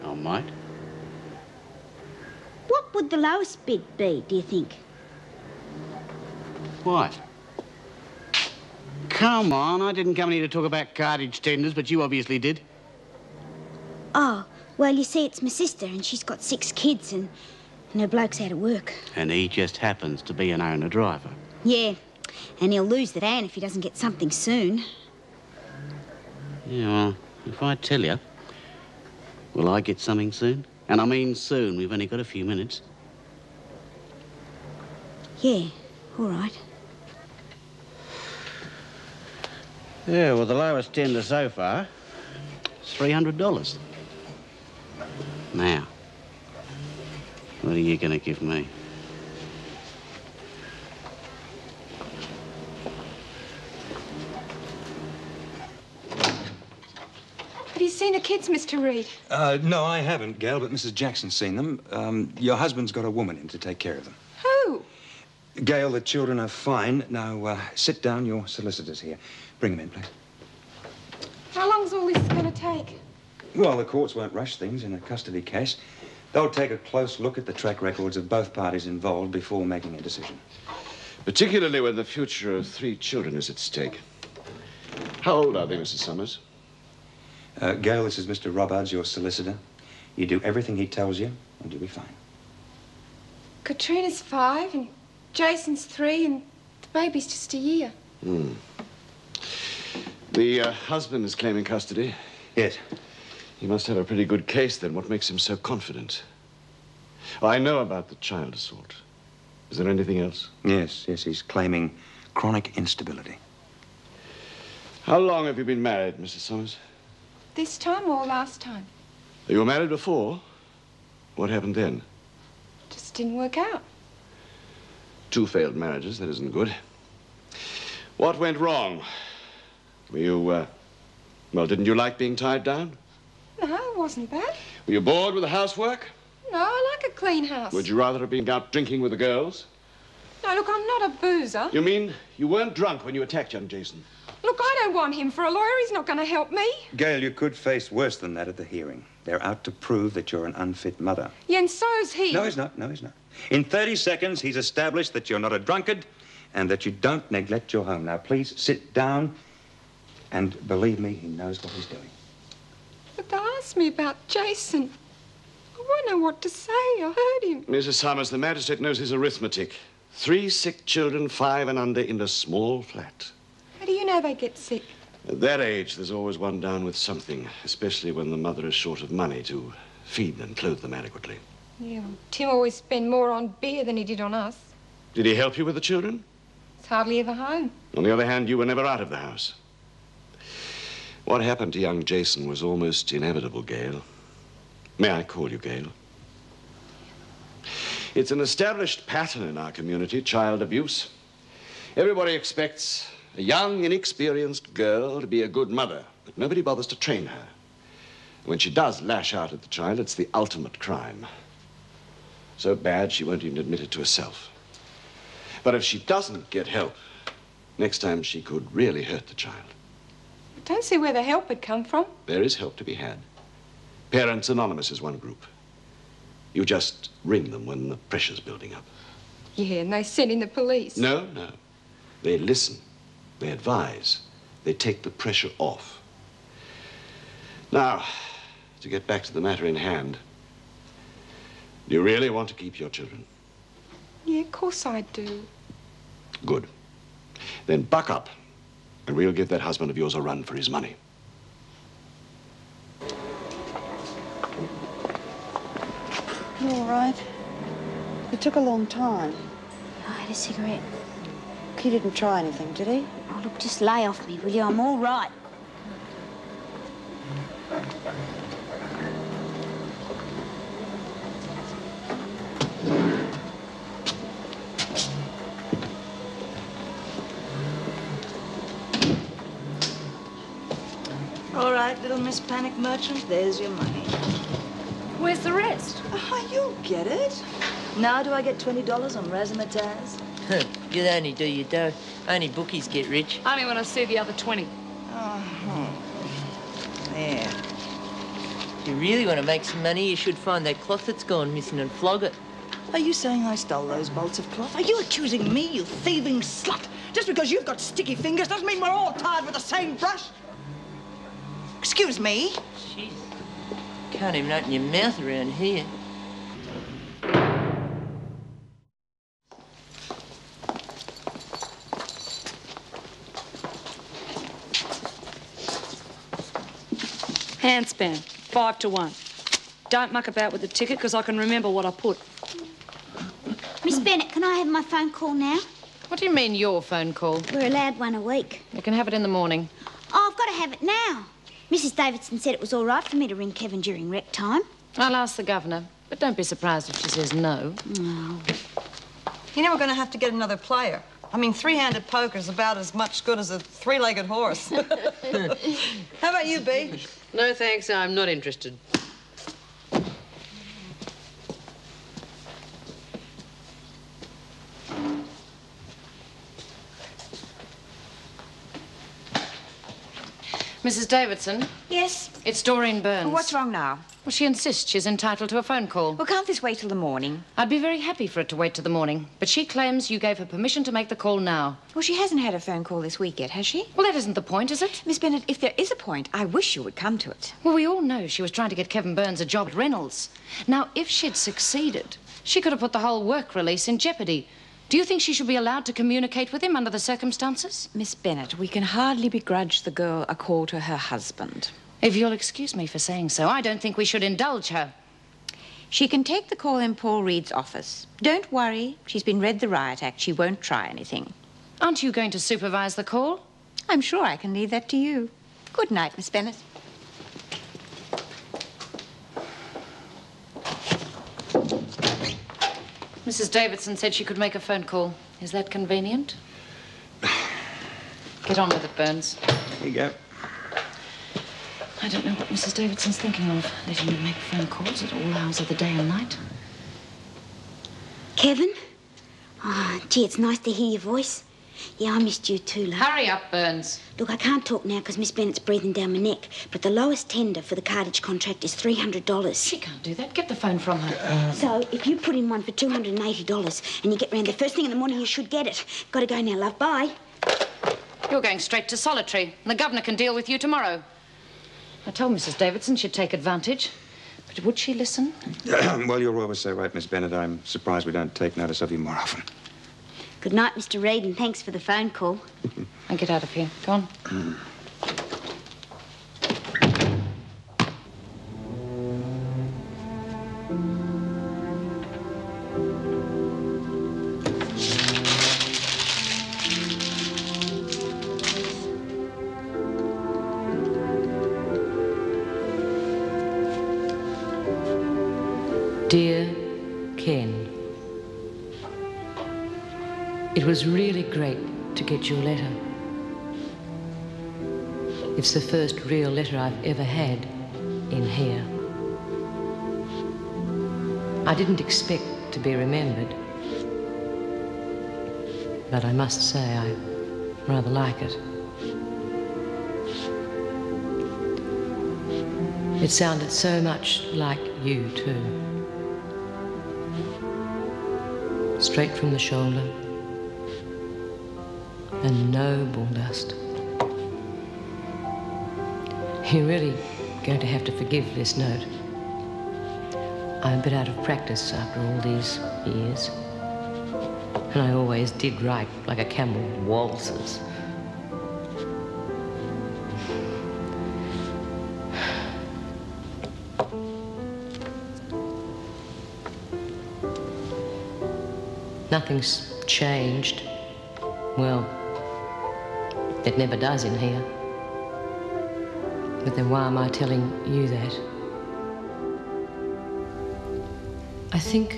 I might. What would the lowest bid be, do you think? What? Come on, I didn't come here to talk about cartage tenders, but you obviously did. Oh, well, you see, it's my sister, and she's got 6 kids, and her bloke's out of work. And he just happens to be an owner-driver. Yeah, and he'll lose the van if he doesn't get something soon. Yeah, well, if I tell you, will I get something soon? And I mean soon, we've only got a few minutes. Yeah, all right. Yeah, well, the lowest tender so far is $300. Now, what are you going to give me? Have you seen the kids, Mr. Reed? No, I haven't, Gail, but Mrs. Jackson's seen them. Your husband's got a woman in to take care of them. Who? Gail, the children are fine. Now, sit down. Your solicitor's here. Bring them in, please. How long's all this going to take? Well, the courts won't rush things in a custody case. They'll take a close look at the track records of both parties involved before making a decision. Particularly when the future of 3 children is at stake. How old are they, Mrs. Summers? Gail, this is Mr. Robards, your solicitor. You do everything he tells you, and you'll be fine. Katrina's 5, and Jason's 3, and the baby's just a year. The husband is claiming custody. Yes. He must have a pretty good case, then. What makes him so confident? I know about the child assault. Is there anything else? Yes, he's claiming chronic instability. How long have you been married, Mrs. Summers? This time or last time? You were married before? What happened then? Just didn't work out. 2 failed marriages, that isn't good. What went wrong? Were you, well, didn't you like being tied down? No, it wasn't bad. Were you bored with the housework? No, I like a clean house. Would you rather have been out drinking with the girls? No, look, I'm not a boozer. You mean you weren't drunk when you attacked young Jason? Look, I don't want him for a lawyer. He's not going to help me. Gail, you could face worse than that at the hearing. They're out to prove that you're an unfit mother. Yeah, and so's he. No, he's not. In 30 seconds, he's established that you're not a drunkard and that you don't neglect your home. Now, please sit down, and believe me, he knows what he's doing. But they asked me about Jason. I won't know what to say. I heard him. Mrs. Summers, the magistrate knows his arithmetic. 3 sick children, 5 and under, in a small flat. How do you know they get sick? At that age, there's always one down with something, especially when the mother is short of money to feed and clothe them adequately. Yeah, well, Tim always spent more on beer than he did on us. Did he help you with the children? He's hardly ever home. On the other hand, you were never out of the house. What happened to young Jason was almost inevitable, Gail. May I call you Gail? It's an established pattern in our community, child abuse. Everybody expects a young, inexperienced girl to be a good mother, but nobody bothers to train her. When she does lash out at the child, it's the ultimate crime. So bad, she won't even admit it to herself. But if she doesn't get help, next time she could really hurt the child. I don't see where the help would come from. There is help to be had. Parents Anonymous is one group. You just ring them when the pressure's building up. Yeah, and they send in the police. No. They listen. They advise. They take the pressure off. Now, to get back to the matter in hand, do you really want to keep your children? Yeah, of course I do. Good. Then buck up, and we'll give that husband of yours a run for his money. You all right? It took a long time. I had a cigarette. He didn't try anything, did he? Oh, look, just lay off me, will you? I'm all right. All right, little Miss Panic Merchant, there's your money. Where's the rest? You'll get it. Now do I get $20 on razzmatazz? You'd only do your dough. Only bookies get rich. Only when I see the other 20. There. If you really want to make some money, you should find that cloth that's gone missing and flog it. Are you saying I stole those bolts of cloth? Are you accusing me, you thieving slut? Just because you've got sticky fingers doesn't mean we're all tied with the same brush. Excuse me. Jeez. Can't even open your mouth around here. Handspan, 5 to 1. Don't muck about with the ticket, because I can remember what I put. Miss Bennett, can I have my phone call now? What do you mean, your phone call? We're allowed one a week. You can have it in the morning. Oh, I've got to have it now. Mrs. Davidson said it was all right for me to ring Kevin during rec time. I'll ask the governor, but don't be surprised if she says no. No. You know we're going to have to get another player. I mean, three-handed poker's about as much good as a three-legged horse. How about you, B? No, thanks. I'm not interested. Mrs. Davidson? Yes? It's Doreen Burns. Well, what's wrong now? Well, she insists she's entitled to a phone call. Well, can't this wait till the morning? I'd be very happy for it to wait till the morning, but she claims you gave her permission to make the call now. Well, she hasn't had a phone call this week yet, has she? Well, that isn't the point, is it? Miss Bennett, if there is a point, I wish you would come to it. Well, we all know she was trying to get Kevin Burns a job at Reynolds. Now, if she'd succeeded, she could have put the whole work release in jeopardy. Do you think she should be allowed to communicate with him under the circumstances? Miss Bennett, we can hardly begrudge the girl a call to her husband. If you'll excuse me for saying so, I don't think we should indulge her. She can take the call in Paul Reed's office. Don't worry. She's been read the Riot Act. She won't try anything. Aren't you going to supervise the call? I'm sure I can leave that to you. Good night, Miss Bennett. Mrs. Davidson said she could make a phone call. Is that convenient? Get on with it, Burns. Here you go. I don't know what Mrs. Davidson's thinking of, letting me make phone calls at all hours of the day and night. Kevin? Oh, gee, it's nice to hear your voice. Yeah, I missed you too, love. Hurry up, Burns. Look, I can't talk now because Miss Bennett's breathing down my neck, but the lowest tender for the cartage contract is $300. She can't do that. Get the phone from her. So, if you put in one for $280 and you get round there first thing in the morning, you should get it. Got to go now, love. Bye. You're going straight to solitary, and the governor can deal with you tomorrow. I told Mrs. Davidson she'd take advantage, but would she listen? Well, you're always so right, Miss Bennett. I'm surprised we don't take notice of you more often. Good night, Mr. Reed, and thanks for the phone call. And get out of here. Go on. Dear Ken, it was really great to get your letter. It's the first real letter I've ever had in here. I didn't expect to be remembered, but I must say I rather like it. It sounded so much like you, too. Straight from the shoulder, and no bulldust. You're really going to have to forgive this note. I'm a bit out of practice after all these years, and I always did write like a camel waltzes. Nothing's changed. Well, it never does in here. But then why am I telling you that? I think